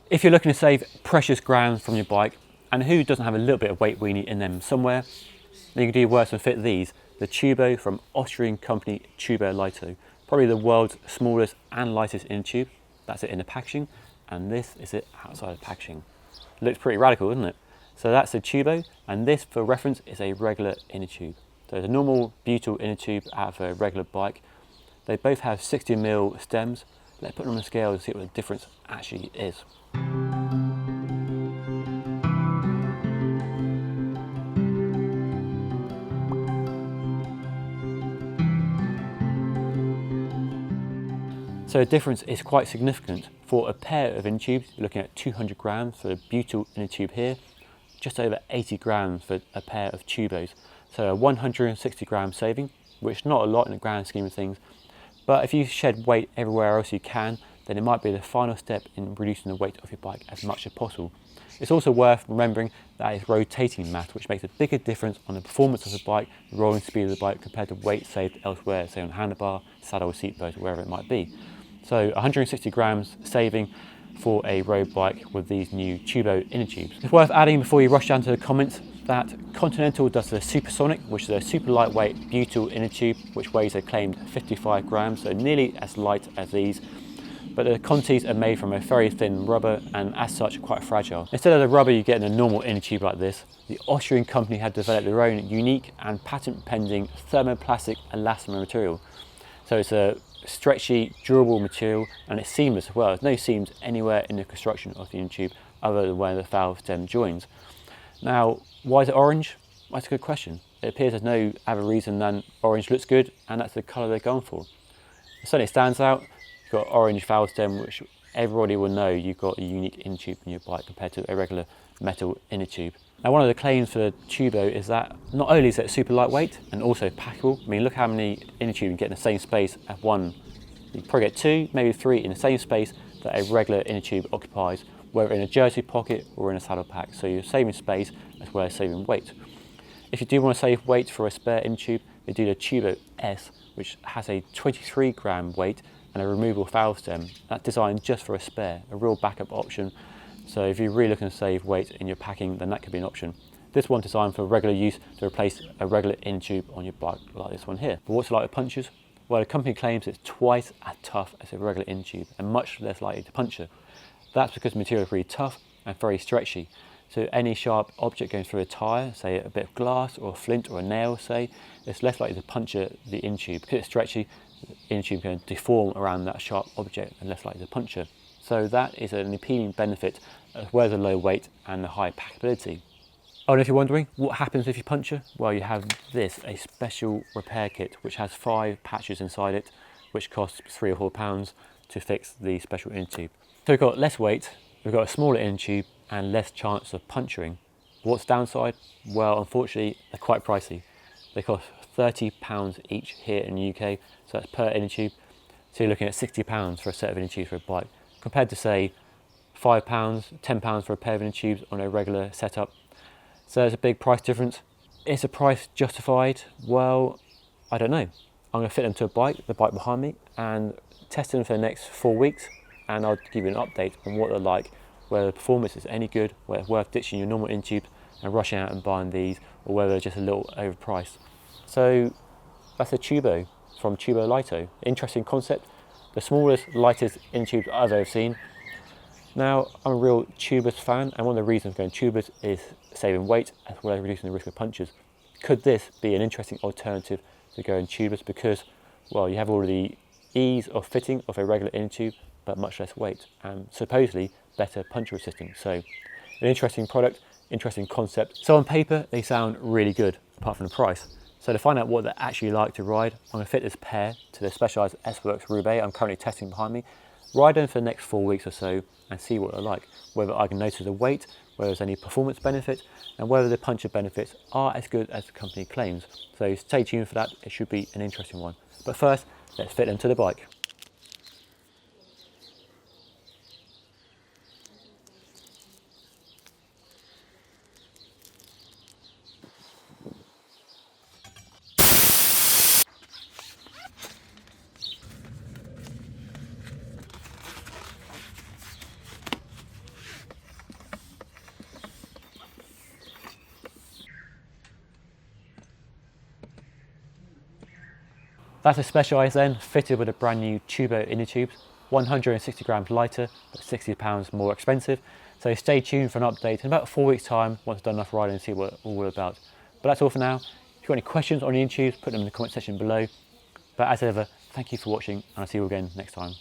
If you're looking to save precious grams from your bike, and who doesn't have a little bit of weight weenie in them somewhere, then you can do worse than fit these, the Tubo from Austrian company Tubolito. Probably the world's smallest and lightest inner tube. That's it in the packaging, and this is it outside of packaging. Looks pretty radical, doesn't it? So that's the Tubo, and this, for reference, is a regular inner tube. So the normal butyl inner tube out of a regular bike. They both have 60mm stems. Let's put them on the scale and see what the difference actually is. So the difference is quite significant. For a pair of inner tubes, you're looking at 200 grams for a butyl inner tube here, just over 80 grams for a pair of Tubos. So a 160 gram saving, which is not a lot in the grand scheme of things. But if you shed weight everywhere else you can, then it might be the final step in reducing the weight of your bike as much as possible. It's also worth remembering that it's rotating mass, which makes a bigger difference on the performance of the bike, the rolling speed of the bike compared to weight saved elsewhere, say on handlebar, saddle, seat post, wherever it might be. So 160 grams saving for a road bike with these new Tubo inner tubes. It's worth adding before you rush down to the comments that Continental does the Supersonic, which is a super lightweight butyl inner tube, which weighs a claimed 55 grams, so nearly as light as these. But the Contis are made from a very thin rubber and as such quite fragile. Instead of the rubber you get in a normal inner tube like this, the Austrian company had developed their own unique and patent pending thermoplastic elastomer material. So it's a stretchy, durable material, and it's seamless as well. There's no seams anywhere in the construction of the inner tube other than where the valve stem joins. Now, why is it orange? Well, that's a good question. It appears there's no other reason than orange looks good, and that's the colour they're going for. It certainly stands out. You've got orange valve stem, which everybody will know you've got a unique inner tube in your bike compared to a regular metal inner tube. Now, one of the claims for the Tubo is that not only is it super lightweight and also packable. I mean, look how many inner tubes you get in the same space at one. You probably get 2, maybe 3 in the same space that a regular inner tube occupies, whether in a jersey pocket or in a saddle pack. So you're saving space as well as saving weight. If you do want to save weight for a spare inner tube, they do the Tubo S, which has a 23 gram weight and a removable valve stem. That's designed just for a spare, a real backup option. So if you're really looking to save weight in your packing, then that could be an option. This one's designed for regular use to replace a regular inner tube on your bike, like this one here. But what's it like with punctures? Well, the company claims it's twice as tough as a regular inner tube and much less likely to puncture. That's because the material is really tough and very stretchy. So any sharp object going through a tyre, say a bit of glass or a flint or a nail, say, it's less likely to puncture the inner tube. Because it's stretchy, the inner tube can deform around that sharp object and less likely to puncture. So that is an appealing benefit as well as the low weight and the high packability. Oh, and if you're wondering what happens if you puncture, well, you have this, a special repair kit which has 5 patches inside it, which costs £3 or £4 to fix the special inner tube. So we've got less weight, we've got a smaller inner tube and less chance of puncturing. What's the downside? Well, unfortunately, they're quite pricey. They cost £30 each here in the UK, so that's per inner tube. So you're looking at £60 for a set of inner tubes for a bike, compared to say £5, £10 for a pair of inner tubes on a regular setup. So there's a big price difference. Is the price justified? Well, I don't know. I'm going to fit them to a bike, the bike behind me, and test them for the next 4 weeks, and I'll give you an update on what they're like, whether the performance is any good, whether it's worth ditching your normal inner tube and rushing out and buying these, or whether they're just a little overpriced. So that's a Tubo from Tubolito. Interesting concept. The smallest, lightest inner tubes I've ever seen. Now, I'm a real tubeless fan, and one of the reasons going tubeless is saving weight as well as reducing the risk of punctures. Could this be an interesting alternative to going tubeless because, well, you have all the ease of fitting of a regular inner tube, but much less weight, and supposedly better puncture resistance. So, an interesting product, interesting concept. So on paper, they sound really good, apart from the price. So to find out what they're actually like to ride, I'm going to fit this pair to the Specialized S-Works Roubaix I'm currently testing behind me, ride them for the next 4 weeks or so and see what they're like, whether I can notice the weight, whether there's any performance benefit, and whether the puncture benefits are as good as the company claims. So stay tuned for that, it should be an interesting one. But first, let's fit them to the bike. That's a Specialized then, fitted with a brand new Tubo inner tubes, 160 grams lighter, but £60 more expensive. So stay tuned for an update in about 4 weeks time once I've done enough riding and see what it's all about. But that's all for now. If you've got any questions on the inner tubes, put them in the comment section below. But as ever, thank you for watching and I'll see you again next time.